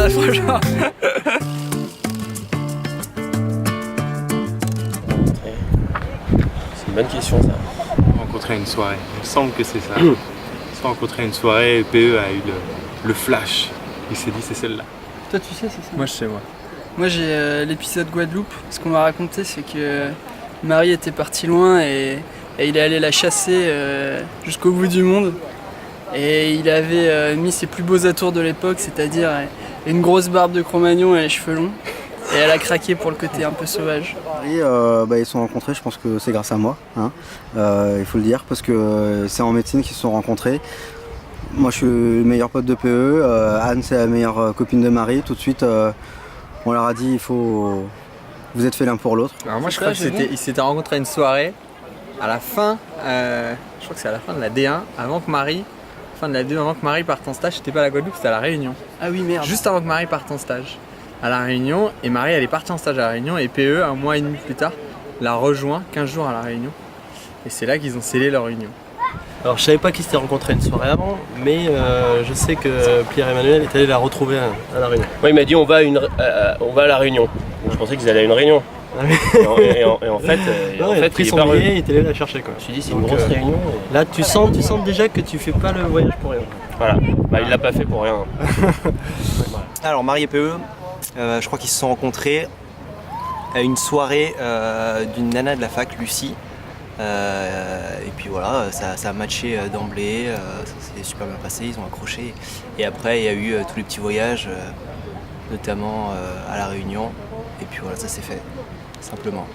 franchement. C'est une bonne question ça. Rencontrer à une soirée, il me semble que c'est ça. On s'est rencontré à une soirée et PE a eu le flash. Il s'est dit c'est celle-là. Toi tu sais c'est ça? Moi je sais moi. Moi j'ai l'épisode Guadeloupe. Ce qu'on m'a raconté c'est que Marie était partie loin et il est allé la chasser jusqu'au bout du monde. Et il avait mis ses plus beaux atours de l'époque, c'est-à-dire une grosse barbe de Cro-Magnon et les cheveux longs. Et elle a craqué pour le côté un peu sauvage. Et ils se sont rencontrés, je pense que c'est grâce à moi, hein. Il faut le dire, parce que c'est en médecine qu'ils se sont rencontrés. Moi je suis le meilleur pote de PE, Anne c'est la meilleure copine de Marie. Tout de suite on leur a dit vous êtes fait l'un pour l'autre. Alors moi je crois qu'ils s'étaient rencontrés à une soirée à la fin, je crois que c'est à la fin de la D1, avant que Marie parte en stage. C'était pas à la Guadeloupe, c'était à la Réunion. Ah oui merde. Juste avant que Marie parte en stage à la Réunion, et Marie elle est partie en stage à la Réunion et PE un mois et demi plus tard l'a rejoint 15 jours à la Réunion. Et c'est là qu'ils ont scellé leur union. Alors je savais pas qu'ils s'étaient rencontrés une soirée avant, mais je sais que Pierre-Emmanuel est allé la retrouver à la Réunion. Ouais, il m'a dit on va à la Réunion. Donc, je pensais qu'ils allaient à une réunion. Et en fait, il a pris son billet et il est allé la chercher quoi. Je me suis dit c'est une grosse réunion. Là tu sens déjà que tu fais pas le voyage pour rien. Voilà, il l'a pas fait pour rien. Alors Marie et PE, je crois qu'ils se sont rencontrés à une soirée d'une nana de la fac, Lucie. Et puis voilà, ça a matché d'emblée, ça s'est super bien passé, ils ont accroché. Et après il y a eu tous les petits voyages, notamment à la Réunion. Et puis voilà, ça s'est fait, simplement.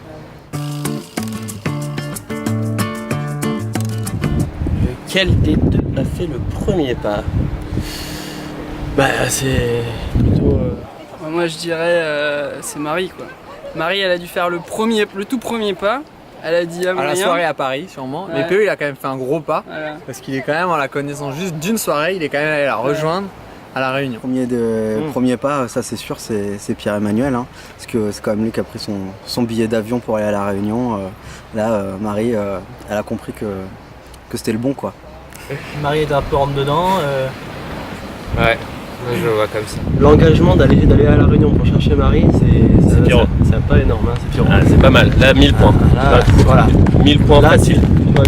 Lequel des deux a fait le premier pas? Bah c'est plutôt... Moi je dirais c'est Marie quoi. Marie elle a dû faire le tout premier pas. Elle a dit à la soirée à Paris sûrement. Ouais. Mais PE il a quand même fait un gros pas. Voilà. Parce qu'il est quand même en la connaissant juste d'une soirée, il est quand même allé la rejoindre à la Réunion. Premier pas, ça c'est sûr, c'est Pierre-Emmanuel, hein, parce que c'est quand même lui qui a pris son billet d'avion pour aller à la Réunion. Marie, elle a compris que c'était le bon quoi. Marie est un peu rentre dedans. Ouais, moi je le vois comme ça. L'engagement d'aller à la Réunion pour chercher Marie, c'est pas énorme, hein, c'est Pierrot. Ah, c'est pas mal, là 1000 points. Voilà. 1000 points là, facile.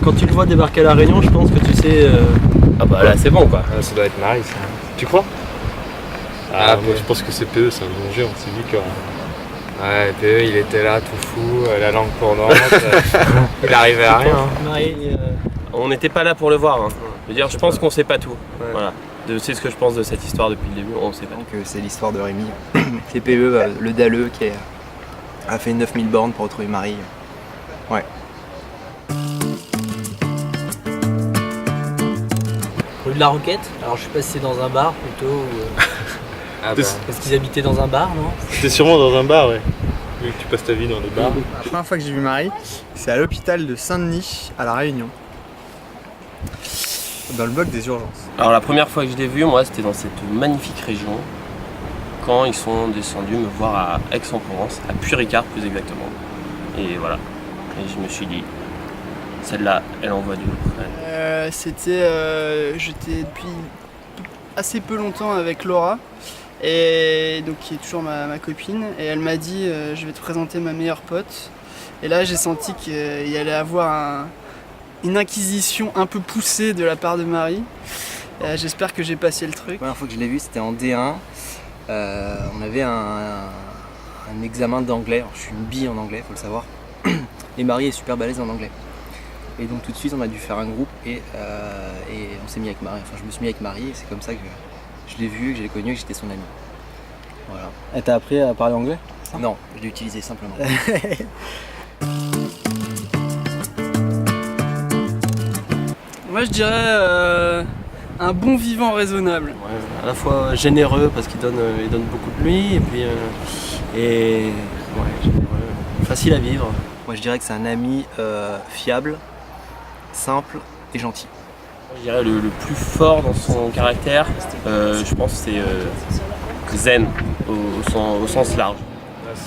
Quand tu le vois débarquer à la Réunion, je pense que tu sais... Ah bah là c'est bon quoi. Ça doit être Marie ça. Tu crois? Moi je pense que c'est PE, c'est un bon jeu, on s'est dit que... Ouais, PE il était là tout fou, la langue pendante, il arrivait à rien. Hein. Marie, on n'était pas là pour le voir. Hein. Je veux dire, je pense qu'on sait pas tout. Ouais. Voilà. C'est ce que je pense de cette histoire depuis le début, on sait pas. Donc c'est l'histoire de Rémi. C'est PE, le dalleux qui a fait 9000 bornes pour retrouver Marie. Ouais. Rue de la Roquette, alors je sais pas si c'est dans un bar plutôt ou... Parce qu'ils habitaient dans un bar, non? C'était sûrement dans un bar, ouais. Vu que tu passes ta vie dans les bars. La première fois que j'ai vu Marie, c'est à l'hôpital de Saint-Denis, à La Réunion. Dans le bloc des urgences. Alors la première fois que je l'ai vu, moi, c'était dans cette magnifique région, quand ils sont descendus me voir à Aix-en-Provence, à Puyricar plus exactement. Et voilà. Et je me suis dit, celle-là, elle envoie du lourd. J'étais depuis assez peu longtemps avec Laura, et donc qui est toujours ma copine, et elle m'a dit je vais te présenter ma meilleure pote. Et là j'ai senti qu'il y allait avoir une inquisition un peu poussée de la part de Marie. J'espère que j'ai passé le truc. La première fois que je l'ai vue, c'était en D1. On avait un examen d'anglais. Alors, je suis une bille en anglais, faut le savoir. Et Marie est super balèze en anglais. Et donc tout de suite, on a dû faire un groupe et on s'est mis avec Marie. Enfin, je me suis mis avec Marie et c'est comme ça que je l'ai vue, que je l'ai connue et que j'étais son amie. Voilà. Elle t'a appris à parler anglais? Non, je l'ai utilisé simplement. Moi je dirais un bon vivant raisonnable. Ouais, à la fois généreux parce qu'il donne beaucoup de lui et puis généreux, facile à vivre. Moi je dirais que c'est un ami fiable, simple et gentil. Je dirais le plus fort dans son caractère, je pense que c'est zen au sens large.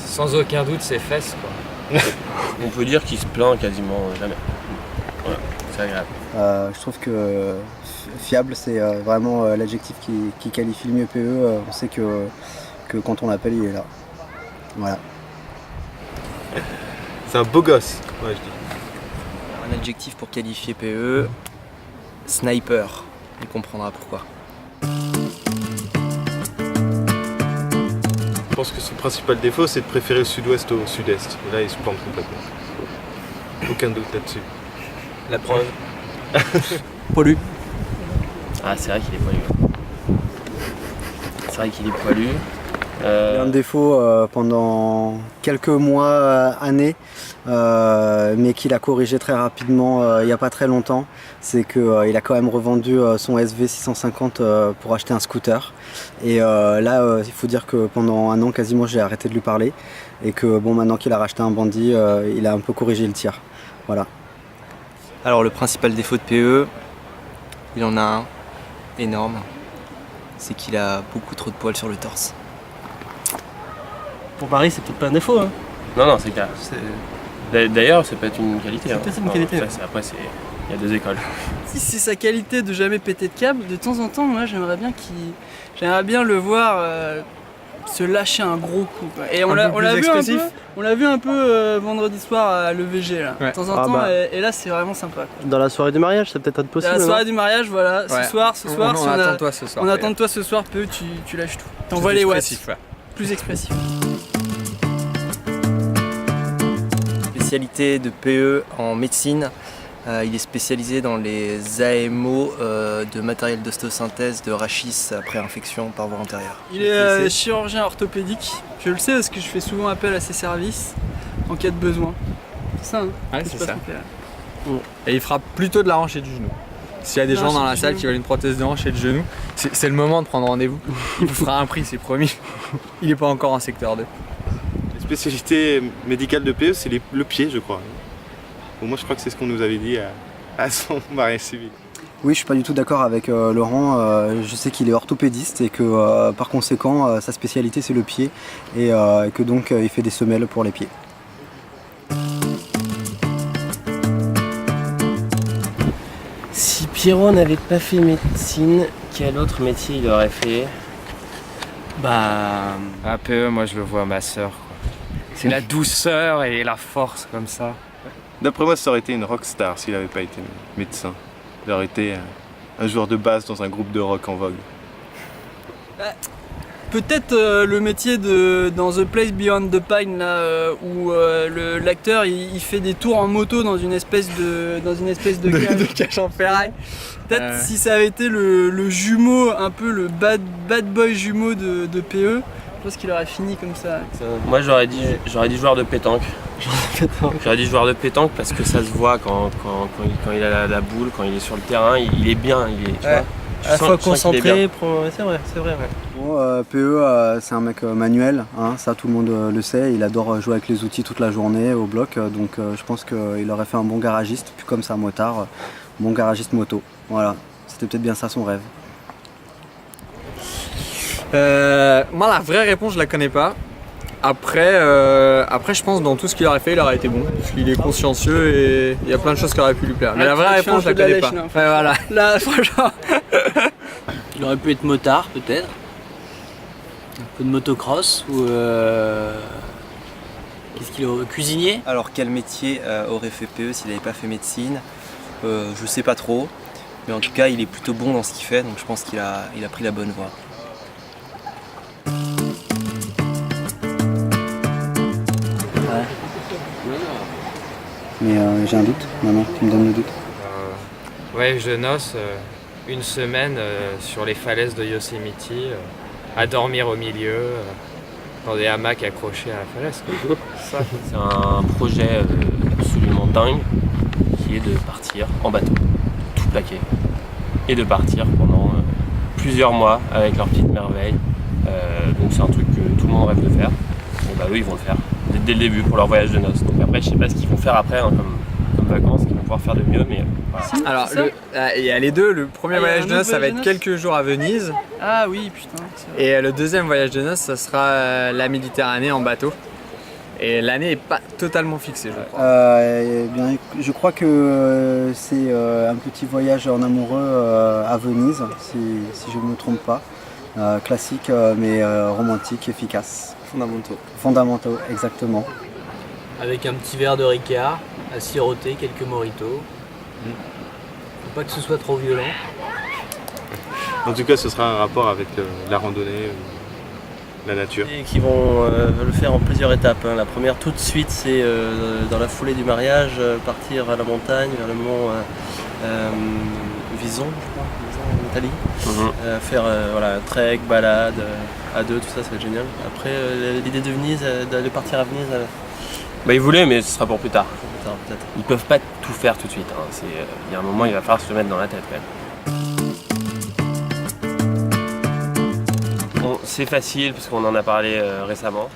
Sans aucun doute ses fesses quoi. On peut dire qu'il se plaint quasiment jamais. Voilà, c'est agréable. Je trouve que fiable c'est vraiment l'adjectif qui qualifie le mieux PE. On sait que que quand on l'appelle, il est là. Voilà. C'est un beau gosse, ouais, je dis. Un adjectif pour qualifier PE, sniper. Il comprendra pourquoi. Je pense que son principal défaut, c'est de préférer le sud-ouest au sud-est. Et là, il se plante complètement. Aucun doute là-dessus. La preuve. Poilu. Ah, c'est vrai qu'il est poilu. C'est vrai qu'il est poilu. Il a un défaut pendant quelques mois, années, mais qu'il a corrigé très rapidement il n'y a pas très longtemps. C'est qu'il a quand même revendu son SV 650 pour acheter un scooter. Et là, il faut dire que pendant un an, quasiment, j'ai arrêté de lui parler. Et que bon, maintenant qu'il a racheté un bandit, il a un peu corrigé le tir. Voilà. Alors le principal défaut de PE, il en a un énorme, c'est qu'il a beaucoup trop de poils sur le torse. Pour Marie, c'est peut-être pas un défaut. Hein. Non, c'est clair. D'ailleurs, ça peut être une qualité. C'est peut-être une qualité. Après, il y a deux écoles. Si c'est sa qualité de jamais péter de câble, de temps en temps, moi j'aimerais bien le voir se lâcher un gros coup, quoi. Et on l'a vu un peu vendredi soir à l'EVG là. Ouais. De temps en temps, et là c'est vraiment sympa, quoi. Dans la soirée du mariage, c'est peut-être possible. La soirée du mariage, voilà, Ouais. ce soir, On attend toi ce soir. on attend de toi ce soir, peu, tu lâches tout. T'envoies les watts, Ouais. plus expressif. Spécialité de PE en médecine, il est spécialisé dans les AMO de matériel d'ostosynthèse de rachis après infection par voie antérieure. Il est chirurgien orthopédique, je le sais parce que je fais souvent appel à ses services en cas de besoin. C'est ça, hein. Ouais, Que c'est se passe ça. mon père. Et il frappe plutôt de la hanche et du genou. S'il y a des La gens hanche dans et la du salle genou. qui veulent une prothèse de hanche et de genou, c'est le moment de prendre rendez-vous. Il vous fera un prix, c'est promis. Il n'est pas encore en secteur 2. La spécialité médicale de PE, c'est le pied, je crois. Bon, moi, je crois que c'est ce qu'on nous avait dit à son mariage civil. Oui, je suis pas du tout d'accord avec Laurent. Je sais qu'il est orthopédiste et que par conséquent, sa spécialité c'est le pied et que donc il fait des semelles pour les pieds. Si Pierrot n'avait pas fait médecine, quel autre métier il aurait fait? PE, moi, je le vois à ma sœur. C'est la douceur et la force comme ça. D'après moi, ça aurait été une rockstar s'il n'avait pas été médecin. Il aurait été un joueur de basse dans un groupe de rock en vogue. Peut-être le métier dans The Place Beyond the Pine là, où l'acteur il fait des tours en moto dans une espèce de De cache en ferraille. Peut-être si ça avait été le jumeau, un peu le bad boy jumeau de PE, je pense qu'il aurait fini comme ça. Moi, j'aurais dit joueur de pétanque. J'aurais dit joueur de pétanque parce que ça se voit quand il a la boule, quand il est sur le terrain, il est bien, tu vois. À la fois Tu sens qu'il est bien. concentré, c'est vrai. Ouais. Bon, PE, c'est un mec manuel, hein, ça tout le monde le sait. Il adore jouer avec les outils toute la journée au bloc, donc je pense qu'il aurait fait un bon garagiste, puis comme c'est un motard, bon garagiste moto. Voilà, c'était peut-être bien ça son rêve. Moi, la vraie réponse, je la connais pas. Après, je pense dans tout ce qu'il aurait fait, il aurait été bon. Parce qu'il est consciencieux et il y a plein de choses qui auraient pu lui plaire. Mais la vraie tu fais réponse, je un la peu de la connais pas. lèche, Ouais, voilà. Là, franchement. Il aurait pu être motard peut-être. Un peu de motocross ou qu'est-ce qu'il aurait cuisinier? Alors quel métier aurait fait PE s'il n'avait pas fait médecine? Je sais pas trop, mais en tout cas il est plutôt bon dans ce qu'il fait, donc je pense qu'il a pris la bonne voie. Mais j'ai un doute, maintenant tu me donnes le doute. Ouais, je noce une semaine sur les falaises de Yosemite, à dormir au milieu, dans des hamacs accrochés à la falaise. Ça. C'est un projet absolument dingue qui est de partir en bateau, tout plaqué, et de partir pendant plusieurs mois avec leur petite merveille. Donc c'est un truc que tout le monde rêve de faire. Et bah eux ils vont le faire dès le début pour leur voyage de noces. Donc après je sais pas ce qu'ils vont faire après hein, comme vacances, qu'ils vont pouvoir faire de mieux, mais voilà. Alors, il y a les deux. Le premier Ah, il y a voyage un de autre noces, ça va voyage être de noces quelques jours à Venise. Ah oui, putain. C'est vrai. Et le deuxième voyage de noces, ça sera la Méditerranée en bateau. Et l'année n'est pas totalement fixée, je crois. Bien, je crois que c'est un petit voyage en amoureux à Venise, si je ne me trompe pas. classiques mais romantiques, efficaces. Fondamentaux. Exactement. Avec un petit verre de Ricard, à siroter, quelques mojitos. Faut pas que ce soit trop violent. En tout cas, ce sera un rapport avec la randonnée, la nature. Et qui vont le faire en plusieurs étapes. La première, tout de suite, c'est dans la foulée du mariage, partir à la montagne, vers le mont Vison, je crois, Vison, en Italie. Faire un trek, balade, à deux, tout ça, ça va être génial. Après, l'idée de Venise, de partir à Venise. Ils voulaient, mais ce sera pour plus tard. Peut-être. Ils peuvent pas tout faire tout de suite. Hein. Il y a un moment, il va falloir se le mettre dans la tête quand même. Bon, c'est facile parce qu'on en a parlé récemment.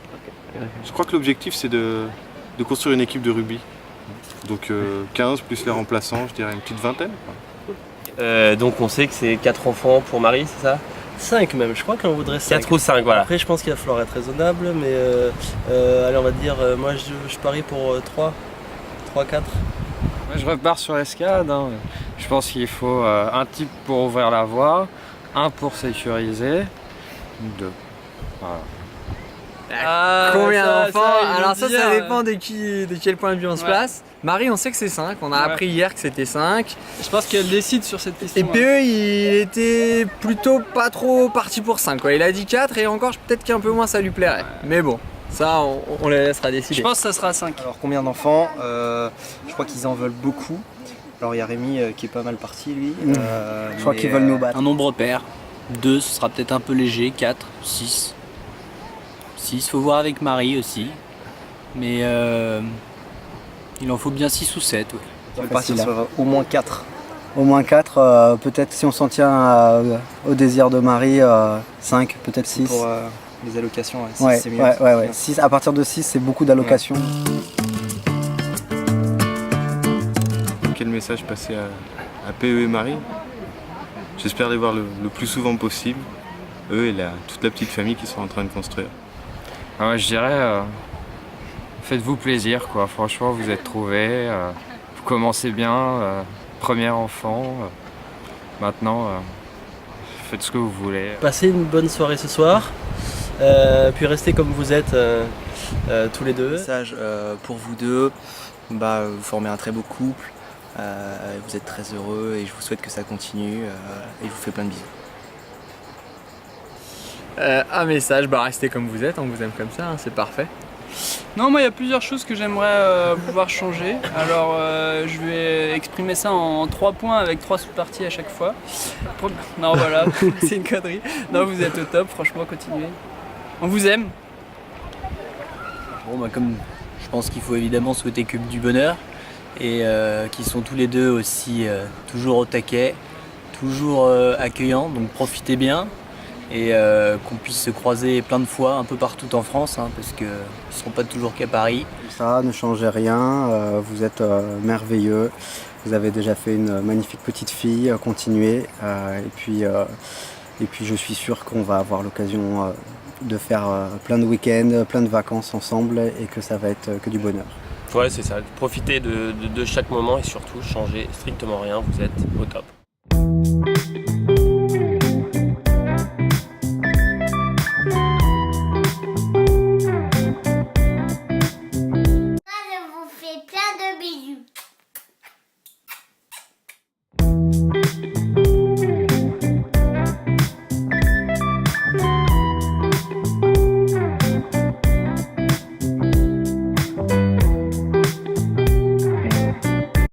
Je crois que l'objectif, c'est de construire une équipe de rugby. Donc 15 plus les remplaçants, je dirais une petite vingtaine. Donc on sait que c'est 4 enfants pour Marie, c'est ça? 5 même, je crois qu'on voudrait 5. 4 ou 5, voilà. Après, je pense qu'il va falloir être raisonnable, mais allez, on va dire, moi je parie pour 3, 4. Moi, je repars sur l'escalade. Hein. Je pense qu'il faut un type pour ouvrir la voie, un pour sécuriser, 2. Voilà. Combien d'enfants? Alors ça dire, dépend de quel point de vue on se place. Marie, on sait que c'est 5, on a appris hier que c'était 5. Je pense qu'elle décide sur cette question. Et PE, il était plutôt pas trop parti pour 5, quoi. Il a dit 4 et encore peut-être qu'un peu moins ça lui plairait. Mais bon, ça on les laissera décider. Je pense que ça sera 5. Alors combien d'enfants? Je crois qu'ils en veulent beaucoup. Alors il y a Rémi qui est pas mal parti lui. Je crois qu'ils veulent nous battre. Un nombre pair. 2, ce sera peut-être un peu léger. 4, 6. 6, faut voir avec Marie aussi. Mais il en faut bien 6 ou 7. Ouais. On va partir sur au moins 4. Au moins 4, peut-être si on s'en tient au désir de Marie, 5, peut-être 6. Pour les allocations, 6 Ouais, c'est mieux. ouais. 6, à partir de 6, c'est beaucoup d'allocations. Quel message passer à PE et Marie? J'espère les voir le plus souvent possible, eux et toute la petite famille qu'ils sont en train de construire. Je dirais, faites-vous plaisir, quoi. Franchement, vous êtes trouvés, vous commencez bien, premier enfant. Maintenant, faites ce que vous voulez. Passez une bonne soirée ce soir, puis restez comme vous êtes tous les deux. Message pour vous deux, vous formez un très beau couple, vous êtes très heureux et je vous souhaite que ça continue et je vous fais plein de bisous. Un message, restez comme vous êtes, on vous aime comme ça, hein, c'est parfait. Non, moi il y a plusieurs choses que j'aimerais pouvoir changer. Alors je vais exprimer ça en 3 points avec 3 sous-parties à chaque fois. Non voilà, c'est une connerie. Non, vous êtes au top, franchement continuez. On vous aime. Bon, comme je pense qu'il faut évidemment souhaiter que du bonheur et qu'ils sont tous les deux aussi toujours au taquet, toujours accueillants, donc profitez bien. Et qu'on puisse se croiser plein de fois un peu partout en France, hein, parce qu'ils ne seront pas toujours qu'à Paris. Ça, ne changez rien, vous êtes merveilleux, vous avez déjà fait une magnifique petite fille, continuez. Et puis je suis sûr qu'on va avoir l'occasion de faire plein de week-ends, plein de vacances ensemble et que ça va être que du bonheur. Ouais, c'est ça. Profitez de chaque moment et surtout, changez strictement rien, vous êtes au top.